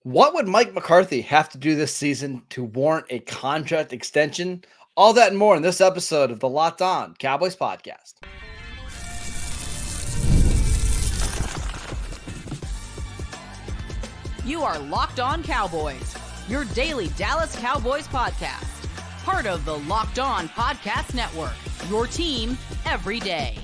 What would Mike McCarthy have to do this season to warrant a contract extension? All that and more in this episode of the Locked On Cowboys podcast. You are Locked On Cowboys, your daily Dallas Cowboys podcast. Part of the Locked On Podcast Network, your team every day.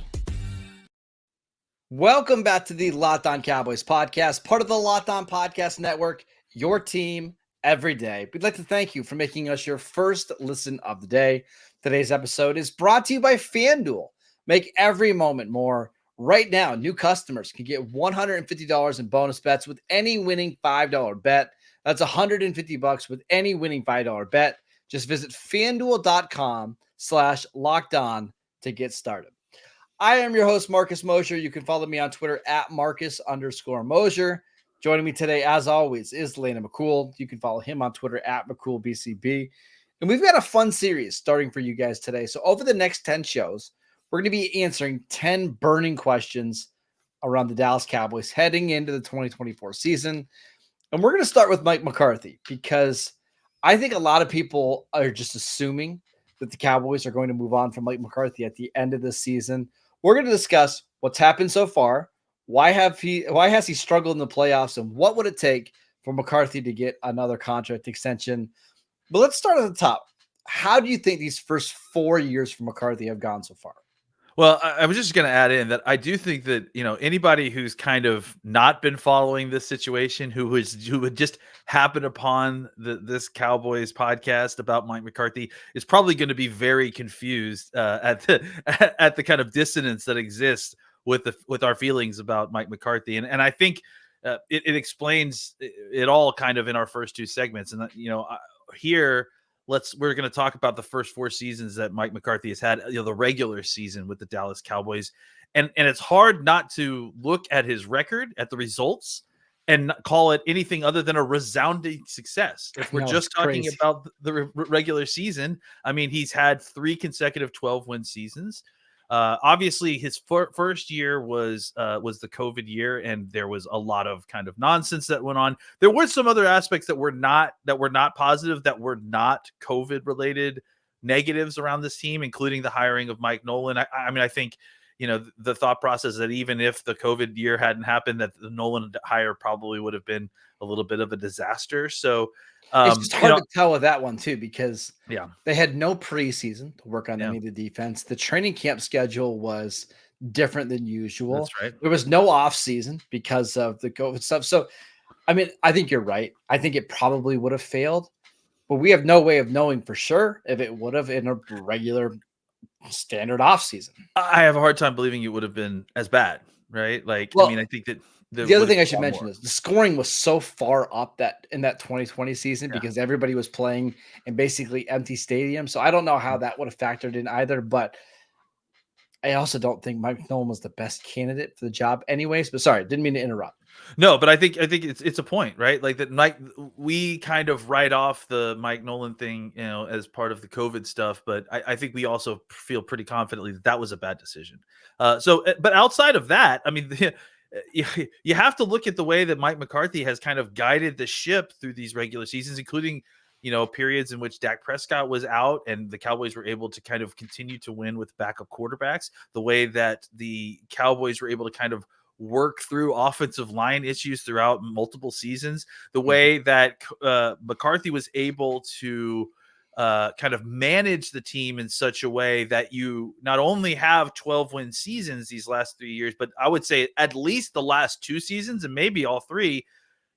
Welcome back to the Locked On Cowboys podcast, part of the Locked On Podcast Network, your team every day. We'd like to thank you for making us your first listen of the day. Today's episode is brought to you by FanDuel. Make every moment more. Right now, new customers can get $150 in bonus bets with any winning $5 bet. That's $150 with any winning $5 bet. Just visit FanDuel.com/lockedon to get started. I am your host, Marcus Mosher. You can follow me on Twitter at Marcus_Mosher. Joining me today, as always, is Landon McCool. You can follow him on Twitter at McCoolBCB. And we've got a fun series starting for you guys today. So over the next 10 shows, we're going to be answering 10 burning questions around the Dallas Cowboys heading into the 2024 season. And we're going to start with Mike McCarthy because I think a lot of people are just assuming that the Cowboys are going to move on from Mike McCarthy at the end of this season. We're going to discuss what's happened so far, why has he struggled in the playoffs, and what would it take for McCarthy to get another contract extension. But let's start at the top. How do you think these first 4 years for McCarthy have gone so far? Well, I was just going to add in that I do think that, anybody who's kind of not been following this situation, who would just happen upon this Cowboys podcast about Mike McCarthy is probably going to be very confused at the kind of dissonance that exists with our feelings about Mike McCarthy. And I think it explains it all kind of in our first two segments. And, here, we're going to talk about the first 4 seasons that Mike McCarthy has had, the regular season with the Dallas Cowboys. And it's hard not to look at his record, at the results, and call it anything other than a resounding success. If we're just talking about the regular season, I mean, he's had 3 consecutive 12-win seasons. Obviously, his first year was the COVID year, and there was a lot of kind of nonsense that went on. There were some other aspects that were not positive, that were not COVID related negatives around this team, including the hiring of Mike Nolan. I mean, I think the thought process that even if the COVID year hadn't happened, that the Nolan hire probably would have been a little bit of a disaster. So it's just hard to tell with that one too, because they had no preseason to work on any of the defense. The training camp schedule was different than usual. That's right. There was no off season because of the COVID stuff. So, I mean, I think you're right. I think it probably would have failed, but we have no way of knowing for sure if it would have in a regular standard off season. I have a hard time believing it would have been as bad, right? Like, well, I mean, I think that the other thing I should mention is the scoring was so far up that in that 2020 season because everybody was playing in basically empty stadiums. So I don't know how that would have factored in either, but I also don't think Mike Nolan was the best candidate for the job anyways. But sorry, didn't mean to interrupt. No, but I think it's a point, right? Like that we kind of write off the Mike Nolan thing, as part of the COVID stuff, but I think we also feel pretty confidently that was a bad decision. But outside of that, I mean, you have to look at the way that Mike McCarthy has kind of guided the ship through these regular seasons, including, periods in which Dak Prescott was out and the Cowboys were able to kind of continue to win with backup quarterbacks, the way that the Cowboys were able to kind of work through offensive line issues throughout multiple seasons, the way that McCarthy was able to kind of manage the team in such a way that you not only have 12-win seasons these last 3 years, but I would say at least the last 2 seasons and maybe all 3,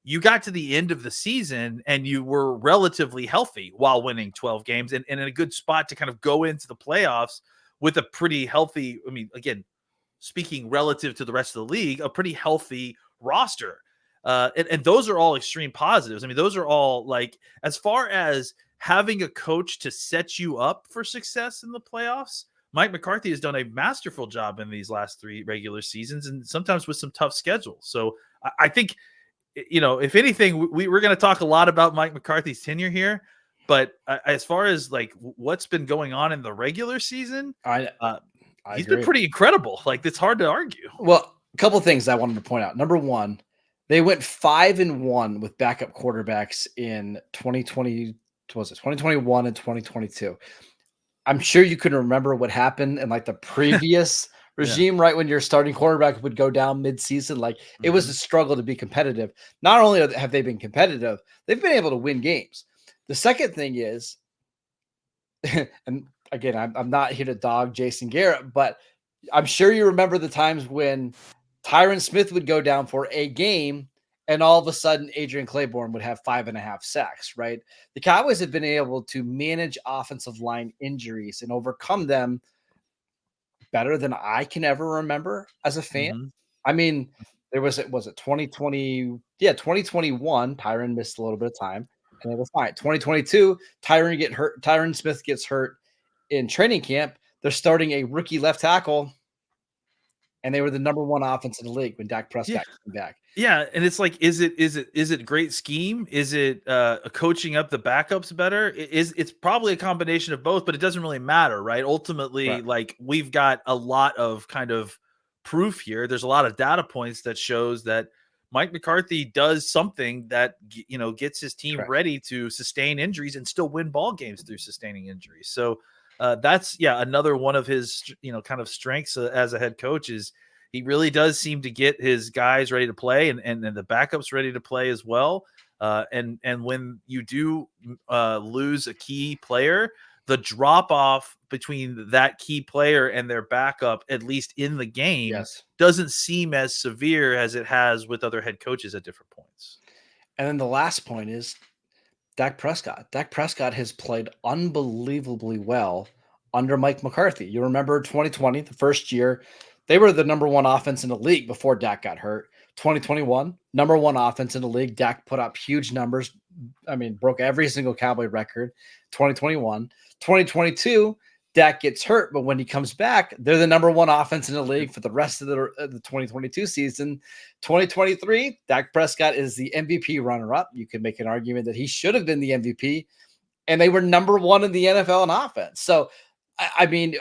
you got to the end of the season and you were relatively healthy while winning 12 games and in a good spot to kind of go into the playoffs with a pretty healthy, I mean, again, speaking relative to the rest of the league, a pretty healthy roster. And those are all extreme positives. I mean, those are all, like, as far as having a coach to set you up for success in the playoffs, Mike McCarthy has done a masterful job in these last 3 regular seasons and sometimes with some tough schedules. So I think, if anything, we're going to talk a lot about Mike McCarthy's tenure here. But as far as like what's been going on in the regular season, he's been pretty incredible. Like, it's hard to argue. Well, a couple of things I wanted to point out. Number one, They went 5-1 with backup quarterbacks in 2020. Was it 2021 and 2022? I'm sure you can remember what happened in like the previous Yeah. regime, right? When your starting quarterback would go down mid-season, like it was Mhm. a struggle to be competitive. Not only have they been competitive, they've been able to win games. The second thing is, and again, I'm not here to dog Jason Garrett, but I'm sure you remember the times when Tyron Smith would go down for a game and all of a sudden Adrian Claiborne would have 5.5 sacks, right? The Cowboys have been able to manage offensive line injuries and overcome them better than I can ever remember as a fan. Mhm. I mean, was it 2020? Yeah, 2021. Tyron missed a little bit of time and they were fine. 2022, Tyron Smith gets hurt in training camp. They're starting a rookie left tackle, and they were the number one offense in the league when Dak Yeah. Prescott came back. Yeah, and it's like, is it great scheme? Is it coaching up the backups better? It's probably a combination of both, but it doesn't really matter, right? Ultimately, Correct. like we've got a lot of kind of proof here. There's a lot of data points that shows that Mike McCarthy does something that gets his team Correct. ready to sustain injuries and still win ball games through sustaining injuries. So that's another one of his kind of strengths as a head coach is he really does seem to get his guys ready to play and the backups ready to play as well. And when you do lose a key player, the drop off between that key player and their backup, at least in the game, Yes. doesn't seem as severe as it has with other head coaches at different points. And then the last point is Dak Prescott. Dak Prescott has played unbelievably well under Mike McCarthy. You remember 2020, the first year, they were the number one offense in the league before Dak got hurt. 2021, number one offense in the league. Dak put up huge numbers. I mean, broke every single Cowboy record. 2021, 2022, Dak gets hurt, but when he comes back, they're the number one offense in the league for the rest of the 2022 season. 2023, Dak Prescott is the MVP runner-up. You could make an argument that he should have been the MVP, and they were number one in the NFL in offense. So, I mean,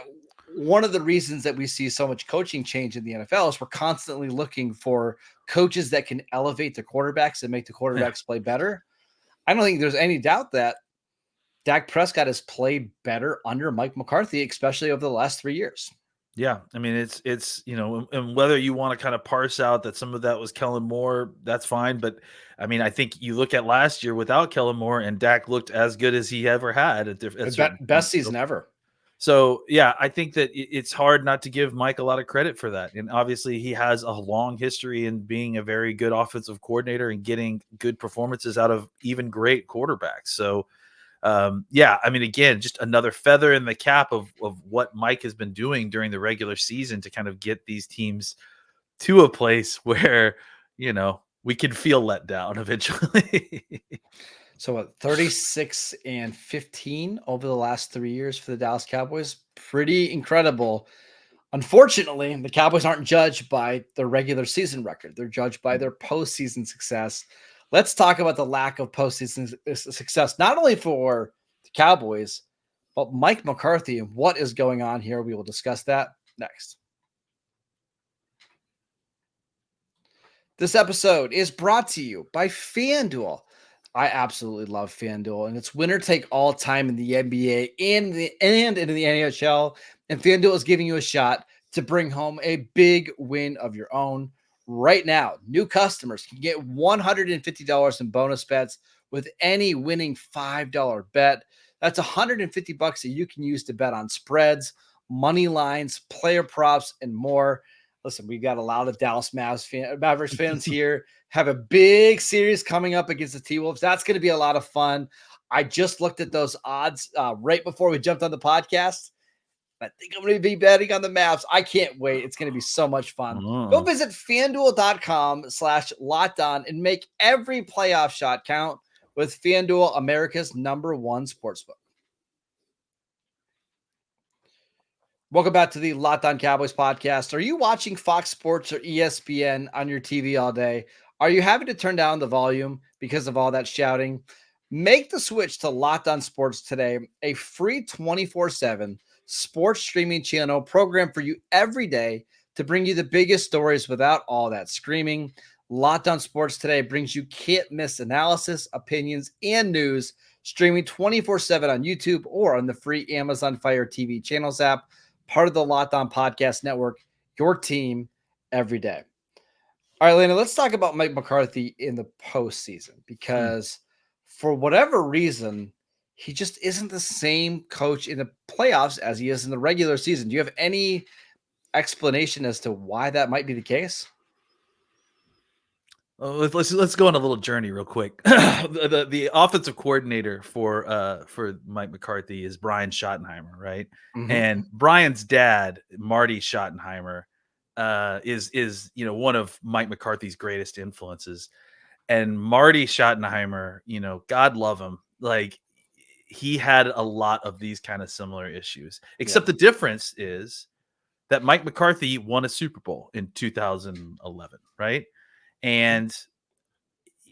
one of the reasons that we see so much coaching change in the NFL is we're constantly looking for coaches that can elevate the quarterbacks and make the Yeah. quarterbacks play better. I don't think there's any doubt that Dak Prescott has played better under Mike McCarthy, especially over the last 3 years. Yeah, I mean it's and whether you want to kind of parse out that some of that was Kellen Moore, that's fine. But I mean, I think you look at last year without Kellen Moore, and Dak looked as good as he ever had at certain Best points. season ever. So yeah, I think that it's hard not to give Mike a lot of credit for that. And obviously, he has a long history in being a very good offensive coordinator and getting good performances out of even great quarterbacks. So yeah, I mean, again, just another feather in the cap of what Mike has been doing during the regular season to kind of get these teams to a place where, we can feel let down eventually. So what, 36-15 over the last 3 years for the Dallas Cowboys? Pretty incredible. Unfortunately, the Cowboys aren't judged by their regular season record. They're judged by their postseason success. Let's talk about the lack of postseason success, not only for the Cowboys, but Mike McCarthy and what is going on here. We will discuss that next. This episode is brought to you by FanDuel. I absolutely love FanDuel, and it's winner take all time in the NBA and in the NHL. And FanDuel is giving you a shot to bring home a big win of your own. Right now, new customers can get $150 in bonus bets with any winning $5 bet. That's $150 that you can use to bet on spreads, money lines, player props, and more. Listen, we got a lot of Dallas Mavericks fans here. Have a big series coming up against the T-Wolves. That's going to be a lot of fun. I just looked at those odds right before we jumped on the podcast. I think I'm going to be betting on the Mavs. I can't wait. It's going to be so much fun. Go visit FanDuel.com/LockedOn and make every playoff shot count with FanDuel, America's #1 sportsbook. Welcome back to the Locked On Cowboys podcast. Are you watching Fox Sports or ESPN on your TV all day? Are you having to turn down the volume because of all that shouting? Make the switch to Locked On Sports today, a free 24/7 sports streaming channel program for you every day to bring you the biggest stories without all that screaming. Locked On Sports Today brings you can't-miss analysis, opinions, and news, streaming 24/7 on YouTube or on the free Amazon Fire TV channels app, part of the Locked On Podcast Network, your team every day. All right, Lena, let's talk about Mike McCarthy in the postseason because for whatever reason, he just isn't the same coach in the playoffs as he is in the regular season. Do you have any explanation as to why that might be the case? Let's go on a little journey real quick. The offensive coordinator for Mike McCarthy is Brian Schottenheimer, right? Mhm. And Brian's dad, Marty Schottenheimer, is one of Mike McCarthy's greatest influences. And Marty Schottenheimer, God love him, like he had a lot of these kind of similar issues. Except the difference is that Mike McCarthy won a Super Bowl in 2011, right? And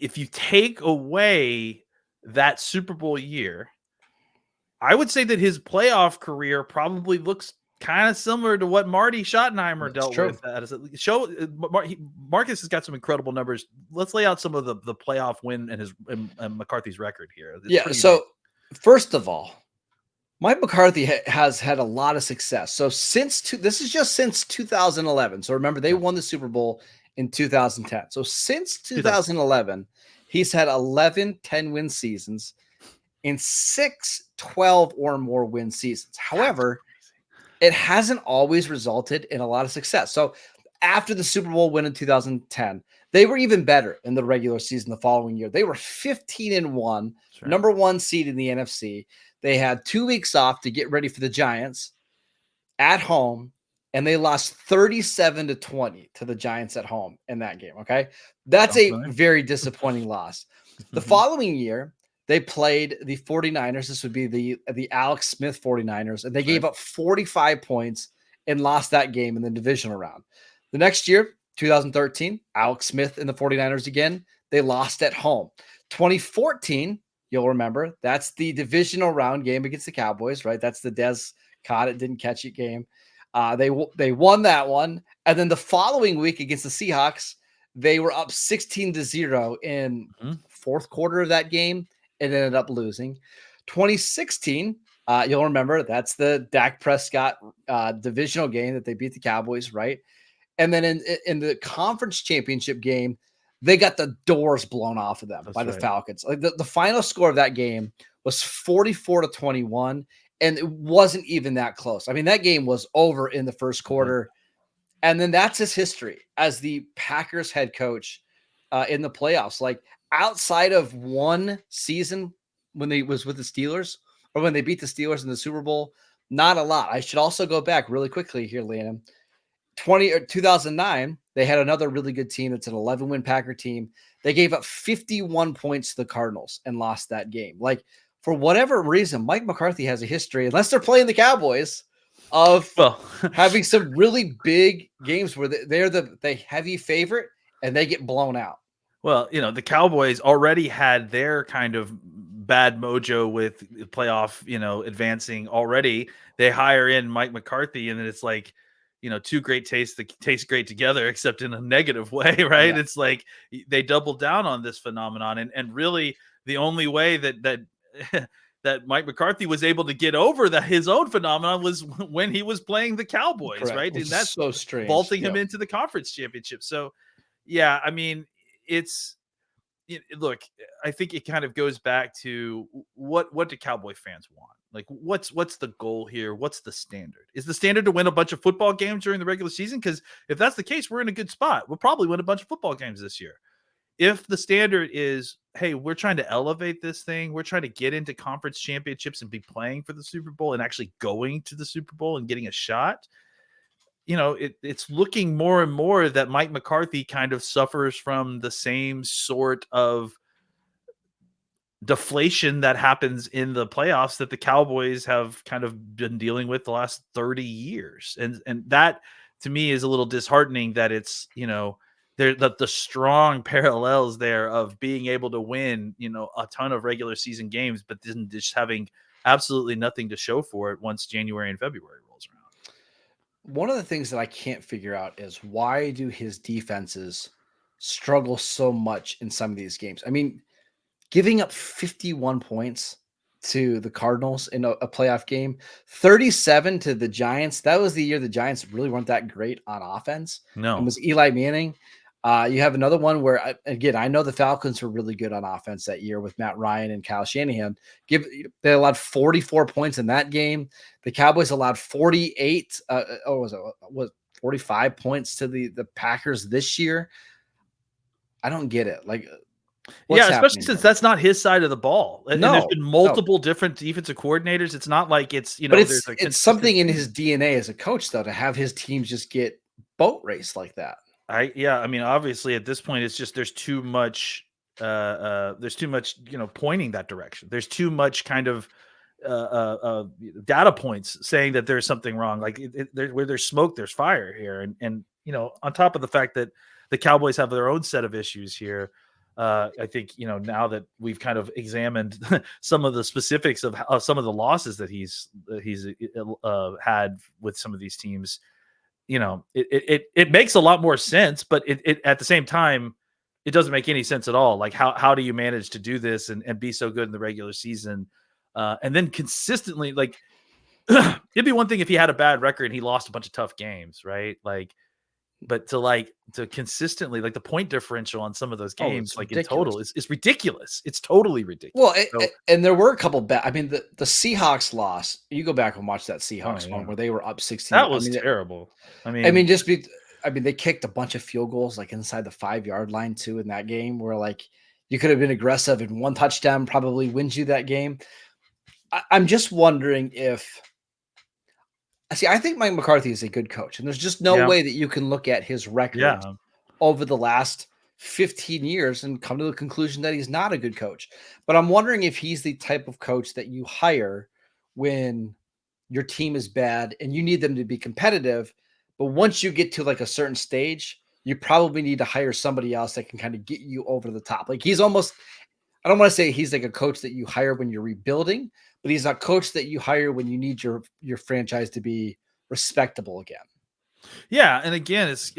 if you take away that Super Bowl year, I would say that his playoff career probably looks kind of similar to what Marty Schottenheimer dealt with. Marcus has got some incredible numbers. Let's lay out some of the playoff win and McCarthy's record here. It's so first of all, Mike McCarthy has had a lot of success. So this is just since 2011. So remember, they won the Super Bowl in 2010. So since 2011, he's had 11 10-win seasons in 6 12 or more win seasons. However, it hasn't always resulted in a lot of success. So after the Super Bowl win in 2010, they were even better in the regular season the following year. They were 15-1, number one seed in the NFC. They had 2 weeks off to get ready for the Giants at home, and they lost 37-20 to the Giants at home in that game. Okay. That's a very disappointing loss. The following year, they played the 49ers. This would be the Alex Smith 49ers, and they gave up 45 points and lost that game in the divisional round. The next year, 2013, Alex Smith and the 49ers again, they lost at home. 2014, you'll remember, that's the divisional round game against the Cowboys, right? That's the Dez caught it, didn't catch it game. They won that one. And then the following week against the Seahawks, they were up 16-0 in fourth quarter of that game and ended up losing. 2016, you'll remember, that's the Dak Prescott divisional game that they beat the Cowboys, right? And then in the conference championship game, they got the doors blown off of them by the Falcons. Like the final score of that game was 44-21, and it wasn't even that close. I mean, that game was over in the first quarter. And then that's his history as the Packers head coach in the playoffs. Like outside of one season when they was with the Steelers or when they beat the Steelers in the Super Bowl, not a lot. I should also go back really quickly here, Landon. 2009, they had another really good team. It's an 11-win Packer team. They gave up 51 points to the Cardinals and lost that game. Like, for whatever reason, Mike McCarthy has a history, unless they're playing the Cowboys, of having some really big games where they're the heavy favorite and they get blown out. Well, the Cowboys already had their kind of bad mojo with playoff, advancing already. They hire in Mike McCarthy, and then it's like, two great tastes that taste great together, except in a negative way, right? Yeah. It's like they double down on this phenomenon, and really the only way that that Mike McCarthy was able to get over his own phenomenon was when he was playing the Cowboys. Correct. Right? And that's so strange, vaulting him into the conference championship. So, yeah, I mean, look, I think it kind of goes back to what do Cowboy fans want? Like, what's the goal here? What's the standard? Is the standard to win a bunch of football games during the regular season? Because if that's the case, we're in a good spot. We'll probably win a bunch of football games this year. If the standard is, hey, we're trying to elevate this thing, we're trying to get into conference championships and be playing for the Super Bowl and actually going to the Super Bowl and getting a shot, it's looking more and more that Mike McCarthy kind of suffers from the same sort of deflation that happens in the playoffs that the Cowboys have kind of been dealing with the last 30 years. And that to me is a little disheartening that it's, the strong parallels there of being able to win, a ton of regular season games, but then just having absolutely nothing to show for it once January and February rolls around. One of the things that I can't figure out is why do his defenses struggle so much in some of these games. I mean, giving up 51 points to the Cardinals in a playoff game, 37 to the Giants. That was the year the Giants really weren't that great on offense. And No. was Eli Manning. You have another one where, again, I know the Falcons were really good on offense that year with Matt Ryan and Kyle Shanahan. They allowed 44 points in that game. The Cowboys allowed 48. Was 45 points to the Packers this year. I don't get it. Like, what's especially happening since here? that's not his side of the ball. And there's been multiple different defensive coordinators. It's not like it's, But there's a it's something in theme. his DNA as a coach, though, to have his teams just get boat raced like that. I mean, obviously at this point, it's just there's too much, pointing that direction. There's too much kind of data points saying that there's something wrong. Like where there's smoke, there's fire here, and on top of the fact that the Cowboys have their own set of issues here. I think now that we've kind of examined some of the specifics of some of the losses that he's had with some of these teams, it makes a lot more sense, but it at the same time, it doesn't make any sense at all. Like how do you manage to do this and be so good in the regular season, and then consistently, like it'd be one thing if he had a bad record and he lost a bunch of tough games, right? Like, but to consistently, like the point differential on some of those games, like ridiculous. in total, is ridiculous. It's totally ridiculous. Well, and there were a couple bad. I mean, the Seahawks loss. You go back and watch that Seahawks one where they were up 16. That was terrible. They kicked a bunch of field goals like inside the 5-yard line too in that game, where like you could have been aggressive and one touchdown probably wins you that game. I'm just wondering if. I think Mike McCarthy is a good coach, and there's just no way that you can look at his record over the last 15 years and come to the conclusion that he's not a good coach. But I'm wondering if he's the type of coach that you hire when your team is bad and you need them to be competitive. But once you get to like a certain stage, you probably need to hire somebody else that can kind of get you over the top. Like he's almost, I don't want to say he's like a coach that you hire when you're rebuilding, but he's a coach that you hire when you need your franchise to be respectable again. Yeah, and again, it's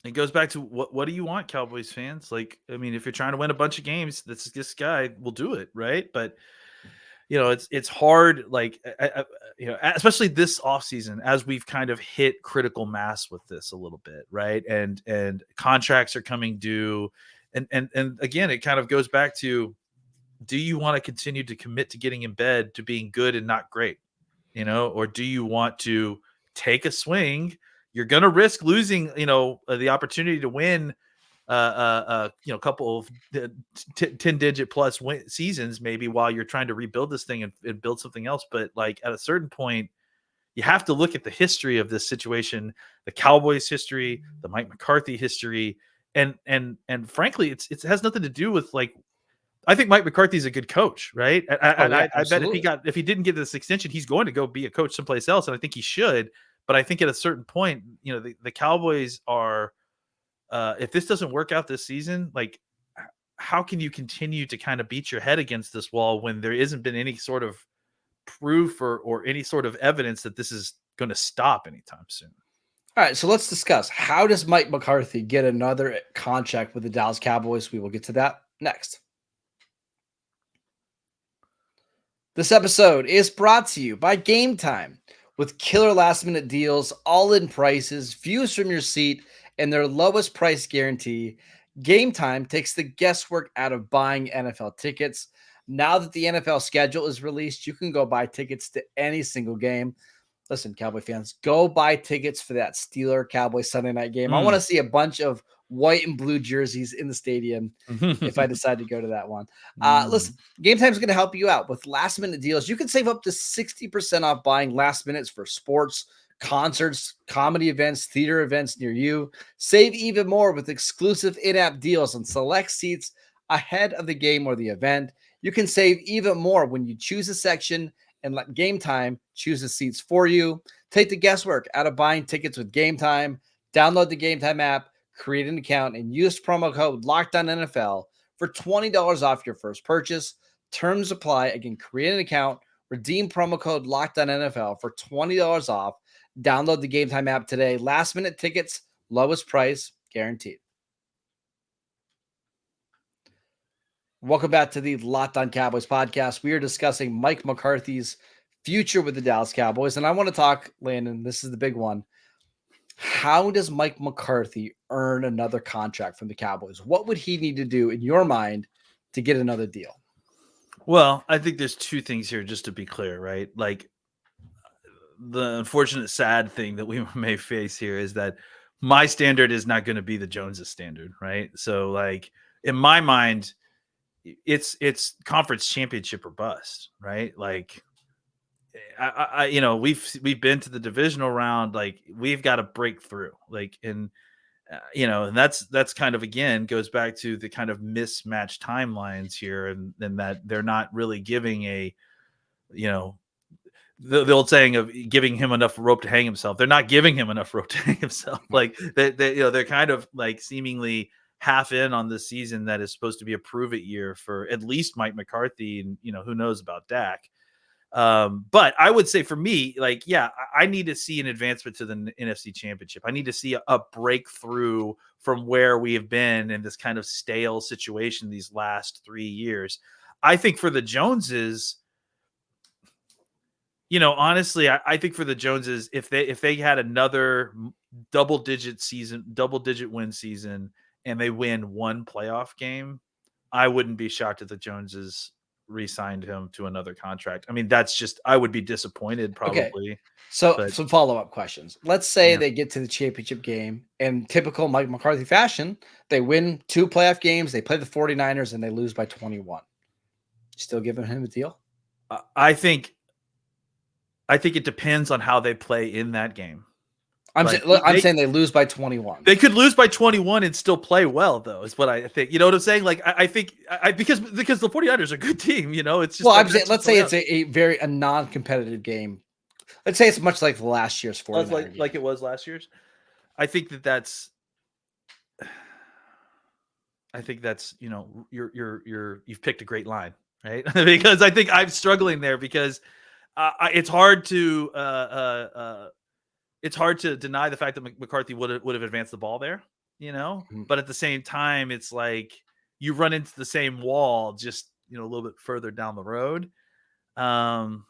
it goes back to what do you want, Cowboys fans? Like, I mean, if you're trying to win a bunch of games, this guy will do it, right? But it's hard, like especially this offseason, as we've kind of hit critical mass with this a little bit, right? And contracts are coming due, and again, it kind of goes back to, do you want to continue to commit to getting in bed to being good and not great, or do you want to take a swing? You're going to risk losing, the opportunity to win, couple of 10-digit plus seasons, maybe, while you're trying to rebuild this thing and build something else. But like at a certain point, you have to look at the history of this situation, the Cowboys history, the Mike McCarthy history. And frankly, it has nothing to do with like, I think Mike McCarthy is a good coach, right? I bet if he didn't get this extension, he's going to go be a coach someplace else, and I think he should. But I think at a certain point, the Cowboys are, if this doesn't work out this season, like how can you continue to kind of beat your head against this wall when there isn't been any sort of proof or any sort of evidence that this is going to stop anytime soon? All right, so let's discuss, how does Mike McCarthy get another contract with the Dallas Cowboys? We will get to that next. This episode is brought to you by Gametime. With killer last-minute deals, all-in prices, views from your seat, and their lowest price guarantee, Gametime takes the guesswork out of buying NFL tickets. Now that the NFL schedule is released, you can go buy tickets to any single game. Listen, Cowboy fans, go buy tickets for that Steeler-Cowboy Sunday night game. I want to see a bunch of white and blue jerseys in the stadium if I decide to go to that one. Listen, Gametime is going to help you out with last-minute deals. You can save up to 60% off buying last minutes for sports, concerts, comedy events, theater events near you. Save even more with exclusive in-app deals on select seats ahead of the game or the event. You can save even more when you choose a section and let Gametime choose the seats for you. Take the guesswork out of buying tickets with Gametime. Download the Gametime app, create an account, and use promo code LOCKEDONNFL for $20 off your first purchase. Terms apply. Again, create an account, redeem promo code LOCKEDONNFL for $20 off. Download the Gametime app today. Last minute tickets, lowest price guaranteed. Welcome back to the Locked On Cowboys podcast. We are discussing Mike McCarthy's future with the Dallas Cowboys. And I want to talk, Landon, this is the big one. How does Mike McCarthy earn another contract from the Cowboys? What would he need to do in your mind to get another deal? Well, I think there's two things here, just to be clear, right? Like, the unfortunate, sad thing that we may face here is that my standard is not going to be the Joneses standard, right? So, like, in my mind, it's conference championship or bust, right? Like, I we've been to the divisional round, like we've got to break through, like, and and that's kind of, again, goes back to the kind of mismatched timelines here, and that they're not really giving a, the old saying of giving him enough rope to hang himself. They're not giving him enough rope to hang himself. Like they're kind of like seemingly half in on this season that is supposed to be a prove it year for at least Mike McCarthy, and who knows about Dak. But I would say for me, like, yeah, I need to see an advancement to the NFC Championship. I need to see a breakthrough from where we have been in this kind of stale situation these last 3 years. I think for the Joneses, honestly, I think for the Joneses, if they had another double-digit win season, and they win one playoff game, I wouldn't be shocked if the Joneses re-signed him to another contract. I mean, that's just, I would be disappointed probably. Okay. So some follow-up questions. Let's say they get to the championship game, and typical Mike McCarthy fashion, they win 2 playoff games, they play the 49ers, and they lose by 21. Still giving him a deal? I think it depends on how they play in that game. I'm saying they lose by 21. They could lose by 21 and still play well, though, is what I think. You know what I'm saying? Like, I think because the 49ers are a good team, it's just. Well, I'm saying, let's say it's a non-competitive game. Let's say it's much like last year's 49ers. Like it was last year's. I think that's you've picked a great line, right? Because I think I'm struggling there because it's hard to deny the fact that McCarthy would have advanced the ball there, but at the same time, it's like you run into the same wall, just, a little bit further down the road. I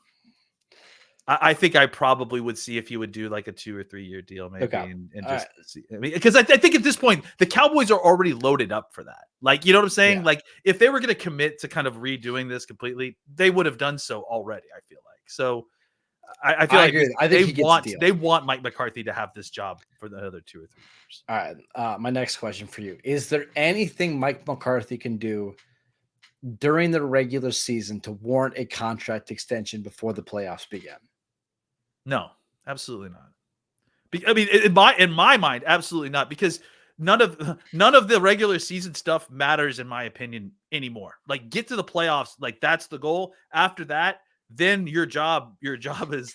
think I probably would see if he would do like a 2 or 3 year deal, maybe, and just see. I mean, because I think at this point, the Cowboys are already loaded up for that. Like, you know what I'm saying? Yeah. Like, if they were going to commit to kind of redoing this completely, they would have done so already, I feel like. So, I feel like they want Mike McCarthy to have this job for the other 2 or 3 years. All right. My next question for you: is there anything Mike McCarthy can do during the regular season to warrant a contract extension before the playoffs begin? No, absolutely not. I mean, in my mind, absolutely not, because none of the regular season stuff matters, in my opinion, anymore. Like, get to the playoffs, like that's the goal. After that, then your job is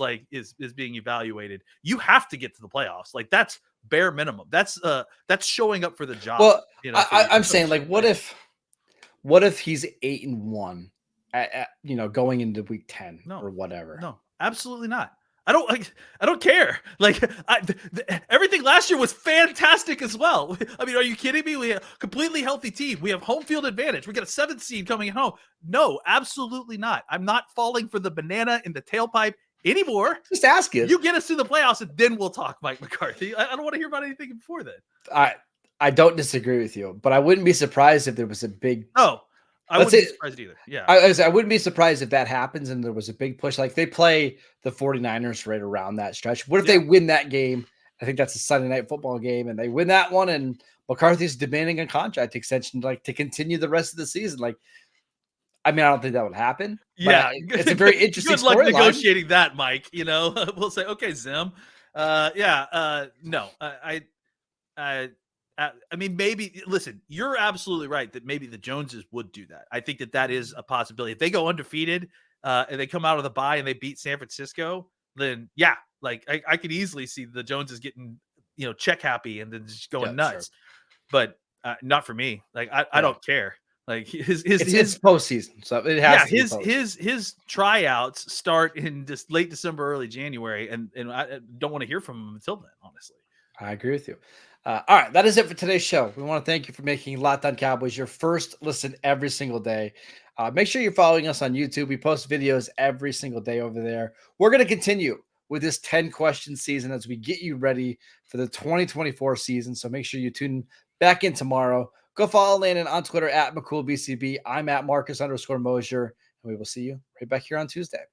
being evaluated. You have to get to the playoffs. Like, that's bare minimum. That's showing up for the job. Well, I'm saying, like, what if he's 8-1 going into week 10 or whatever? No, absolutely not. I don't care. Like, everything last year was fantastic as well. I mean, are you kidding me? We have a completely healthy team. We have home field advantage. We got a 7th seed coming at home. No, absolutely not. I'm not falling for the banana in the tailpipe anymore. Just ask it. You get us to the playoffs, and then we'll talk Mike McCarthy. I don't want to hear about anything before then. I don't disagree with you, but I wouldn't be surprised if there was a big. No. I wouldn't be surprised either. Yeah. I wouldn't be surprised if that happens and there was a big push. Like, they play the 49ers right around that stretch. What if they win that game? I think that's a Sunday night football game, and they win that one, and McCarthy's demanding a contract extension, like, to continue the rest of the season. Like, I mean, I don't think that would happen. Yeah. It's a very interesting Good luck negotiating line. that, Mike. We'll say, okay, Zim. No. I mean, maybe, listen, you're absolutely right that maybe the Joneses would do that. I think that is a possibility. If they go undefeated and they come out of the bye and they beat San Francisco, then yeah, like I could easily see the Joneses getting, check happy and then just going nuts. Sure. But not for me. Like, I don't care. Like, his postseason, so it has. Yeah, his tryouts start in just late December, early January, and I don't want to hear from him until then. Honestly, I agree with you. All right, that is it for today's show. We want to thank you for making Locked On Cowboys your first listen every single day. Make sure you're following us on YouTube. We post videos every single day over there. We're going to continue with this 10-question season as we get you ready for the 2024 season. So make sure you tune back in tomorrow. Go follow Landon on Twitter at McCoolBCB. I'm at Marcus_Mosher, and we will see you right back here on Tuesday.